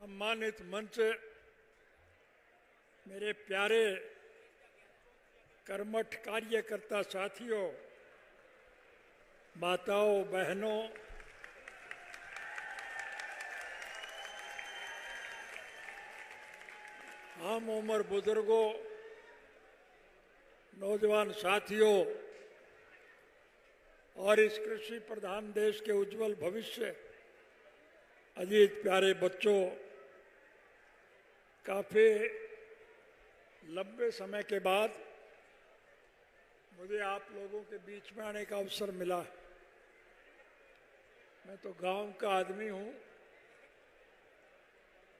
सम्मानित मंच, मेरे प्यारे कर्मठ कार्यकर्ता साथियों, माताओं, बहनों, आम उम्र बुजुर्गों, नौजवान साथियों और इस कृषि प्रधान देश के उज्जवल भविष्य अजीत प्यारे बच्चों, काफी लंबे समय के बाद मुझे आप लोगों के बीच में आने का अवसर मिला है। मैं तो गांव का आदमी हूं,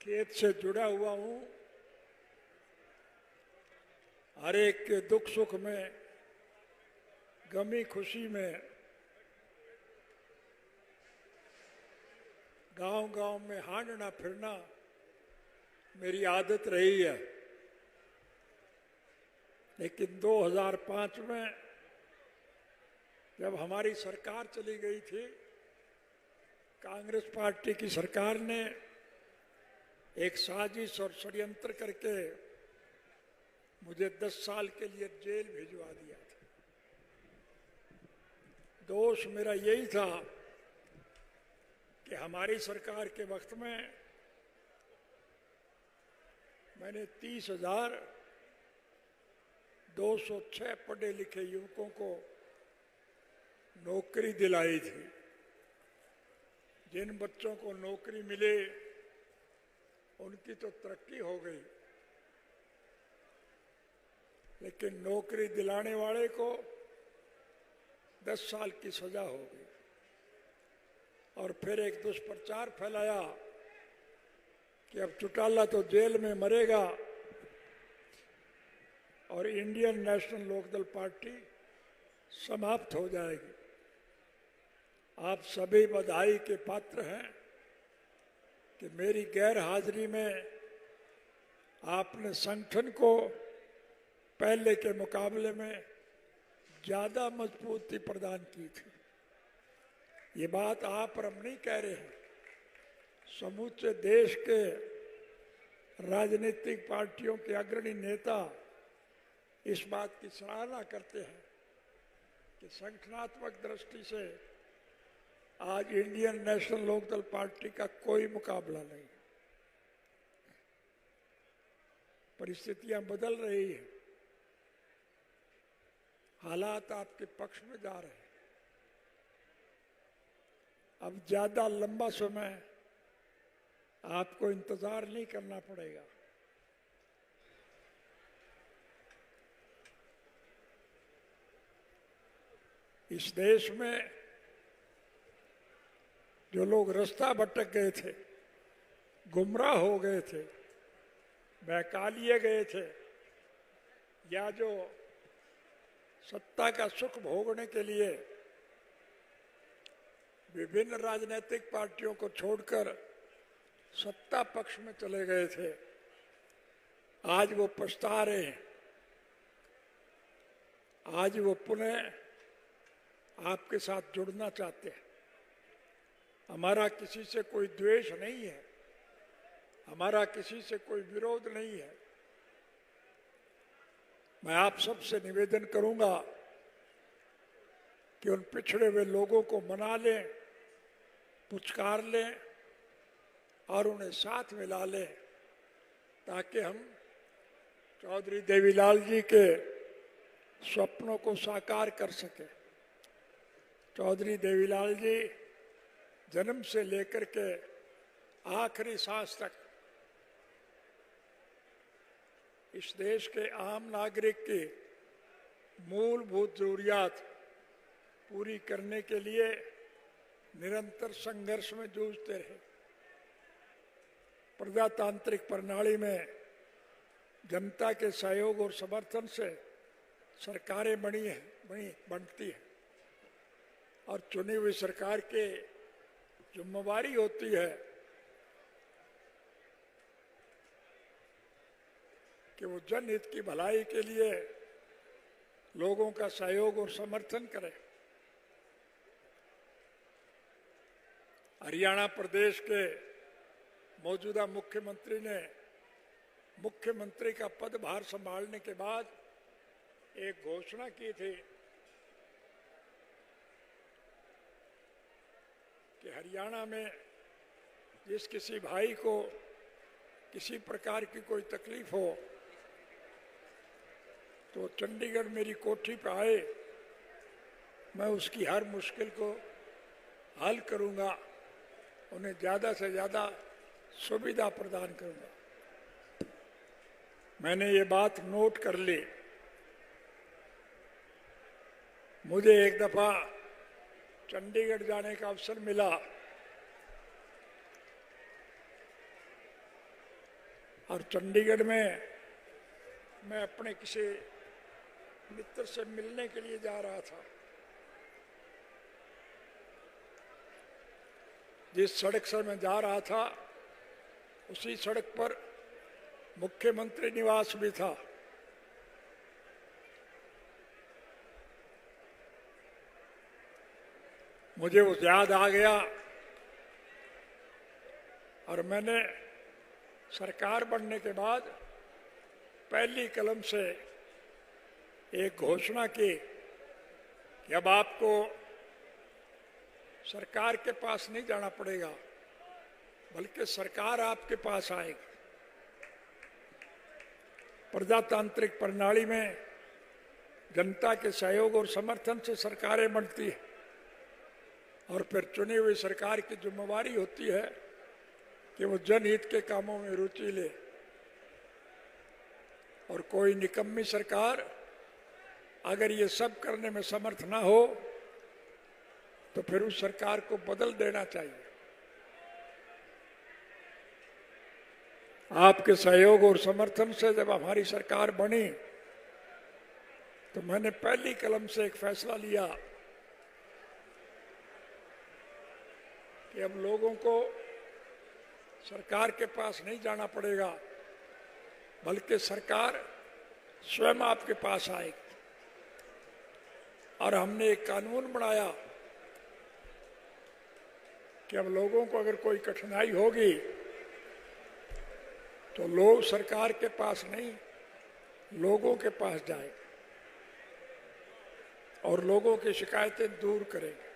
खेत से जुड़ा हुआ हूं, हर एक के दुख सुख में, गमी खुशी में गांव-गांव में हांडना फिरना मेरी आदत रही है। लेकिन 2005 में जब हमारी सरकार चली गई थी, कांग्रेस पार्टी की सरकार ने एक साजिश और षड्यंत्र करके मुझे 10 साल के लिए जेल भिजवा दिया था। दोष मेरा यही था कि हमारी सरकार के वक्त में मैंने 30,206 पढ़े लिखे युवकों को नौकरी दिलाई थी। जिन बच्चों को नौकरी मिले उनकी तो तरक्की हो गई, लेकिन नौकरी दिलाने वाले को 10 साल की सजा हो गई। और फिर एक दुष्प्रचार फैलाया कि अब चौटाला तो जेल में मरेगा और इंडियन नेशनल लोकदल पार्टी समाप्त हो जाएगी। आप सभी बधाई के पात्र हैं कि मेरी गैर हाजिरी में आपने संगठन को पहले के मुकाबले में ज्यादा मजबूती प्रदान की थी। ये बात आप और हम नहीं कह रहे हैं, समूचे देश के राजनीतिक पार्टियों के अग्रणी नेता इस बात की सराहना करते हैं कि संगठनात्मक दृष्टि से आज इंडियन नेशनल लोकदल पार्टी का कोई मुकाबला नहीं। परिस्थितियां बदल रही हैं, हालात आपके पक्ष में जा रहे हैं। अब ज्यादा लंबा समय आपको इंतजार नहीं करना पड़ेगा। इस देश में जो लोग रास्ता भटक गए थे, गुमराह हो गए थे, बहका लिए गए थे, या जो सत्ता का सुख भोगने के लिए विभिन्न राजनीतिक पार्टियों को छोड़कर सत्ता पक्ष में चले गए थे, आज वो पछता रहे हैं। आज वो पुनः आपके साथ जुड़ना चाहते हैं। हमारा किसी से कोई द्वेष नहीं है, हमारा किसी से कोई विरोध नहीं है। मैं आप सबसे निवेदन करूंगा कि उन पिछड़े हुए लोगों को मना लें, पुचकार लें और उन्हें साथ मिला लें, ताकि हम चौधरी देवीलाल जी के स्वप्नों को साकार कर सकें। चौधरी देवीलाल जी जन्म से लेकर के आखिरी सांस तक इस देश के आम नागरिक की मूलभूत जरूरियात पूरी करने के लिए निरंतर संघर्ष में जूझते रहे। प्रजातांत्रिक प्रणाली में जनता के सहयोग और समर्थन से सरकारें बनती हैं और चुनी हुई सरकार की जिम्मेवारी होती है कि वो जनहित की भलाई के लिए लोगों का सहयोग और समर्थन करे। हरियाणा प्रदेश के मौजूदा मुख्यमंत्री ने मुख्यमंत्री का पदभार संभालने के बाद एक घोषणा की थी कि हरियाणा में जिस किसी भाई को किसी प्रकार की कोई तकलीफ हो तो चंडीगढ़ मेरी कोठी पर आए, मैं उसकी हर मुश्किल को हल करूंगा, उन्हें ज़्यादा से ज़्यादा सुविधा प्रदान करूंगा। मैंने ये बात नोट कर ली। मुझे एक दफा चंडीगढ़ जाने का अवसर मिला। और चंडीगढ़ में मैं अपने किसी मित्र से मिलने के लिए जा रहा था। जिस सड़क से मैं जा रहा था उसी सड़क पर मुख्यमंत्री निवास भी था। मुझे वो याद आ गया और मैंने सरकार बनने के बाद पहली कलम से एक घोषणा की कि अब आपको सरकार के पास नहीं जाना पड़ेगा, बल्कि सरकार आपके पास आएगी। प्रजातांत्रिक प्रणाली में जनता के सहयोग और समर्थन से सरकारें बनती है और फिर चुनी हुई सरकार की जिम्मेवारी होती है कि वो जनहित के कामों में रुचि ले। और कोई निकम्मी सरकार अगर ये सब करने में समर्थ ना हो तो फिर उस सरकार को बदल देना चाहिए। आपके सहयोग और समर्थन से जब हमारी सरकार बनी तो मैंने पहली कलम से एक फैसला लिया कि अब लोगों को सरकार के पास नहीं जाना पड़ेगा, बल्कि सरकार स्वयं आपके पास आएगी। और हमने एक कानून बनाया कि अब लोगों को अगर कोई कठिनाई होगी तो लोग सरकार के पास नहीं, लोगों के पास जाएंगे और लोगों की शिकायतें दूर करेंगे।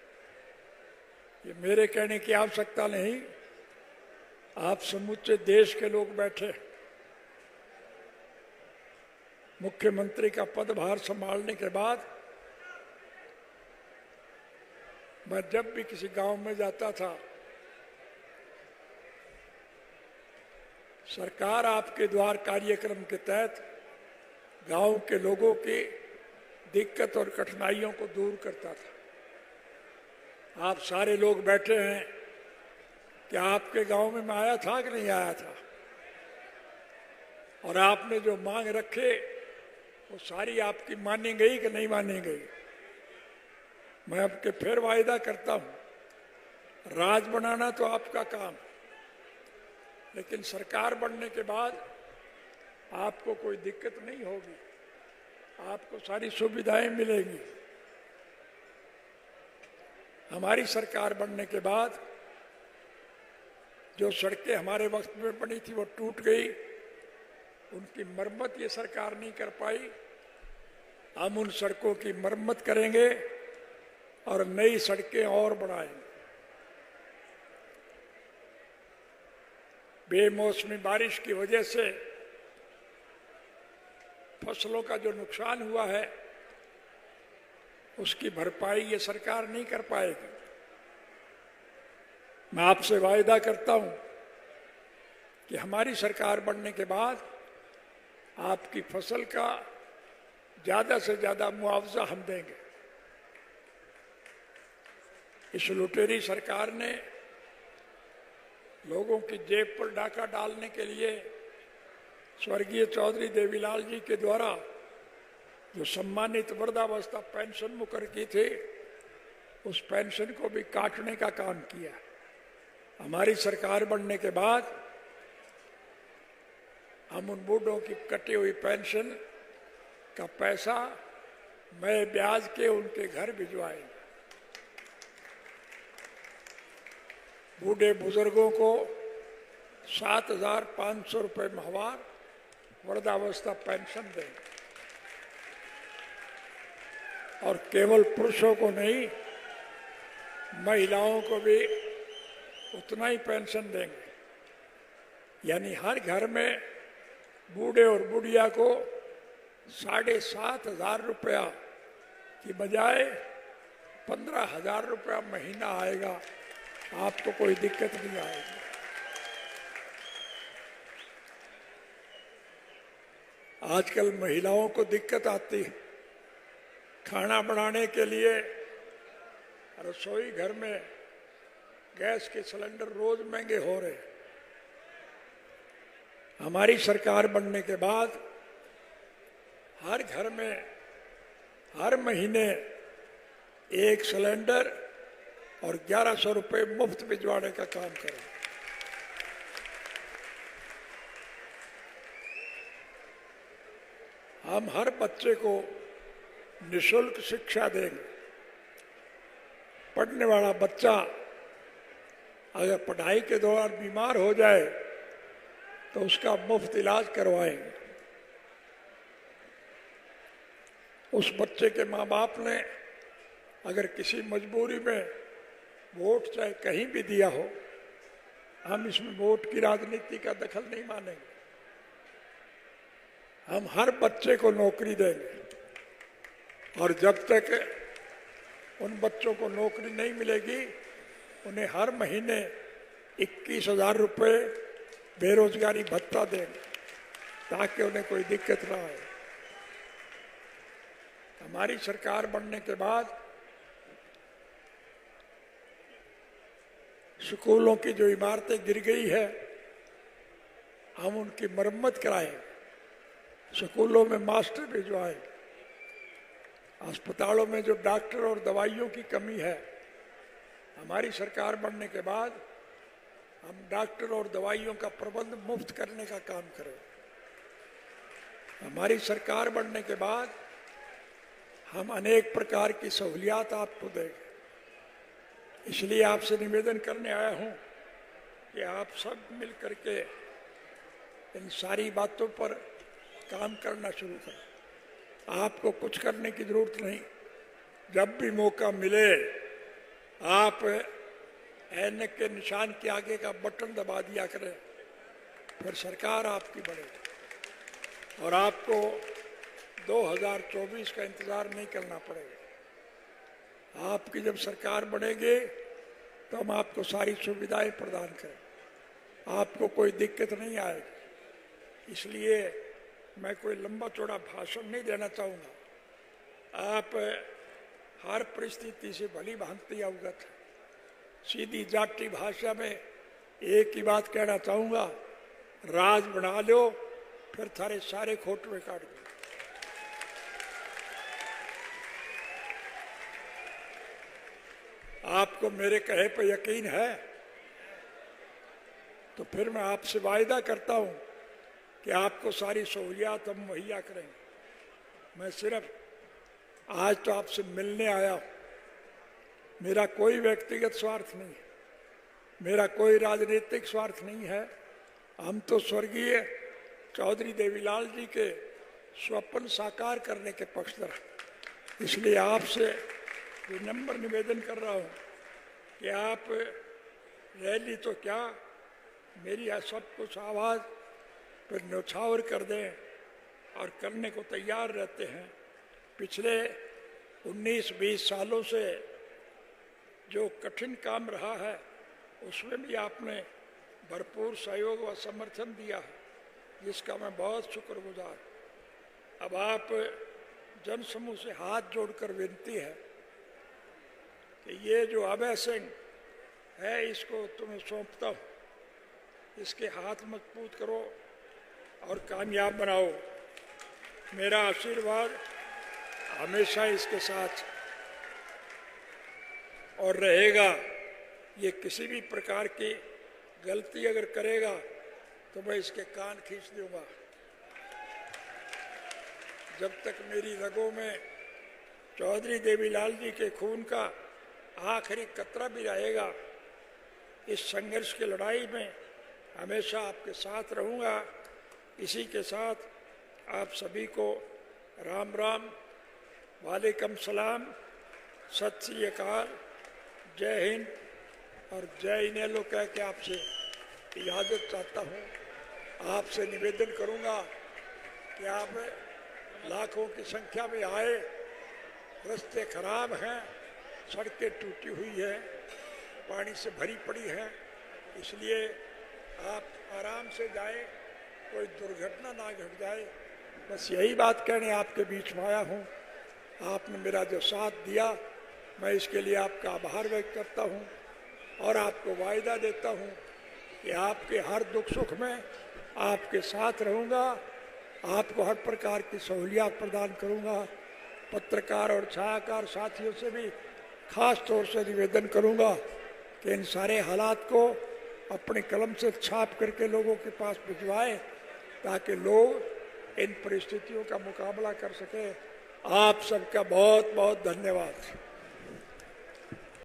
ये मेरे कहने की आवश्यकता नहीं, आप समूचे देश के लोग बैठे। मुख्यमंत्री का पदभार संभालने के बाद मैं जब भी किसी गांव में जाता था, सरकार आपके द्वार कार्यक्रम के तहत गांव के लोगों की दिक्कत और कठिनाइयों को दूर करता था। आप सारे लोग बैठे हैं, क्या आपके गांव में मैं आया था कि नहीं आया था? और आपने जो मांग रखे वो सारी आपकी मानी गई कि नहीं मानी गई? मैं आपके फिर वायदा करता हूं, राज बनाना तो आपका काम, लेकिन सरकार बनने के बाद आपको कोई दिक्कत नहीं होगी, आपको सारी सुविधाएं मिलेंगी। हमारी सरकार बनने के बाद जो सड़कें हमारे वक्त में बनी थी वो टूट गई, उनकी मरम्मत ये सरकार नहीं कर पाई। हम उन सड़कों की मरम्मत करेंगे और नई सड़कें और बनाएंगे। बेमौसमी बारिश की वजह से फसलों का जो नुकसान हुआ है उसकी भरपाई ये सरकार नहीं कर पाएगी। मैं आपसे वायदा करता हूं कि हमारी सरकार बनने के बाद आपकी फसल का ज्यादा से ज्यादा मुआवजा हम देंगे। इस लुटेरी सरकार ने लोगों की जेब पर डाका डालने के लिए स्वर्गीय चौधरी देवीलाल जी के द्वारा जो सम्मानित वृद्धावस्था पेंशन मुकर की थी, उस पेंशन को भी काटने का काम किया। हमारी सरकार बनने के बाद हम उन बूढ़ों की कटी हुई पेंशन का पैसा मैं ब्याज के उनके घर भिजवाएंगे। बूढ़े बुजुर्गों को 7,500 रुपये माहवार वृद्धावस्था पेंशन देंगे और केवल पुरुषों को नहीं, महिलाओं को भी उतना ही पेंशन देंगे। यानी हर घर में बूढ़े और बुढ़िया को 7,500 रुपया की बजाय 15,000 रुपया महीना आएगा। आपको कोई दिक्कत नहीं आएगी। आजकल महिलाओं को दिक्कत आती है खाना बनाने के लिए। रसोई घर में गैस के सिलेंडर रोज महंगे हो रहे हैं। हमारी सरकार बनने के बाद हर घर में हर महीने 1 सिलेंडर और 1100 रुपये मुफ्त भिजवाने का काम करें। हम हर बच्चे को निःशुल्क शिक्षा देंगे। पढ़ने वाला बच्चा अगर पढ़ाई के दौरान बीमार हो जाए तो उसका मुफ्त इलाज करवाएंगे। उस बच्चे के माँ बाप ने अगर किसी मजबूरी में वोट चाहे कहीं भी दिया हो, हम इसमें वोट की राजनीति का दखल नहीं मानेंगे। हम हर बच्चे को नौकरी देंगे और जब तक उन बच्चों को नौकरी नहीं मिलेगी उन्हें हर महीने 21,000 रुपये बेरोजगारी भत्ता देंगे ताकि उन्हें कोई दिक्कत ना आए। हमारी सरकार बनने के बाद स्कूलों की जो इमारतें गिर गई है हम उनकी मरम्मत कराएंगे। स्कूलों में मास्टर भिजवाएंगे। अस्पतालों में जो डॉक्टर और दवाइयों की कमी है, हमारी सरकार बनने के बाद हम डॉक्टर और दवाइयों का प्रबंध मुफ्त करने का काम करें। हमारी सरकार बनने के बाद हम अनेक प्रकार की सहूलियात आपको देंगे। इसलिए आपसे निवेदन करने आया हूं कि आप सब मिल करके इन सारी बातों पर काम करना शुरू करें। आपको कुछ करने की जरूरत नहीं। जब भी मौका मिले आप ऐनक के निशान के आगे का बटन दबा दिया करें, फिर सरकार आपकी बनेगी और आपको 2024 का इंतजार नहीं करना पड़ेगा। आपकी जब सरकार बनेगी तो हम आपको सारी सुविधाएं प्रदान करें। आपको कोई दिक्कत नहीं आएगी। इसलिए मैं कोई लंबा चौड़ा भाषण नहीं देना चाहूँगा। आप हर परिस्थिति से भली भांति अवगत है। सीधी जाटी भाषा में एक ही बात कहना चाहूँगा, राज बना लो फिर थारे सारे खोटवे काट दो। आपको मेरे कहे पर यकीन है तो फिर मैं आपसे वायदा करता हूं कि आपको सारी सहूलियात हम मुहैया करेंगे। मैं सिर्फ आज तो आपसे मिलने आया हूं। मेरा कोई व्यक्तिगत स्वार्थ नहीं है, मेरा कोई राजनीतिक स्वार्थ नहीं है। हम तो स्वर्गीय चौधरी देवीलाल जी के स्वप्न साकार करने के पक्षधर हैं। इसलिए आपसे विनम्र निवेदन कर रहा हूं कि आप रैली तो क्या, मेरी सब कुछ आवाज़ पर न्यौछावर कर दें और करने को तैयार रहते हैं। पिछले 19-20 सालों से जो कठिन काम रहा है उसमें भी आपने भरपूर सहयोग व समर्थन दिया है, जिसका मैं बहुत शुक्रगुजार। अब आप जन समूह से हाथ जोड़कर विनती है कि ये जो अभय सिंह है इसको तुम्हें सौंपता हूँ, इसके हाथ मजबूत करो और कामयाब बनाओ। मेरा आशीर्वाद हमेशा इसके साथ और रहेगा। ये किसी भी प्रकार की गलती अगर करेगा तो मैं इसके कान खींच दूंगा। जब तक मेरी रगों में चौधरी देवीलाल जी के खून का आखिरी कतरा भी रहेगा, इस संघर्ष की लड़ाई में हमेशा आपके साथ रहूँगा। इसी के साथ आप सभी को राम राम, वालेकुम सलाम, सत श्री अकाल, जय हिंद और जय इनेलो कह के आपसे इजाज़त चाहता हूँ। आपसे निवेदन करूँगा कि आप लाखों की संख्या में आए। रास्ते खराब हैं, सड़कें टूटी हुई हैं, पानी से भरी पड़ी हैं, इसलिए आप आराम से जाएं, कोई दुर्घटना ना घट जाए। बस यही बात कहने आपके बीच में आया हूँ। आपने मेरा जो साथ दिया, मैं इसके लिए आपका आभार व्यक्त करता हूँ और आपको वायदा देता हूँ कि आपके हर दुख सुख में आपके साथ रहूँगा, आपको हर प्रकार की सहूलियत प्रदान करूँगा। पत्रकार और छायाकार साथियों से भी खास तौर से निवेदन करूँगा कि इन सारे हालात को अपने कलम से छाप करके लोगों के पास भिजवाएं, ताकि लोग इन परिस्थितियों का मुकाबला कर सके। आप सबका बहुत बहुत धन्यवाद।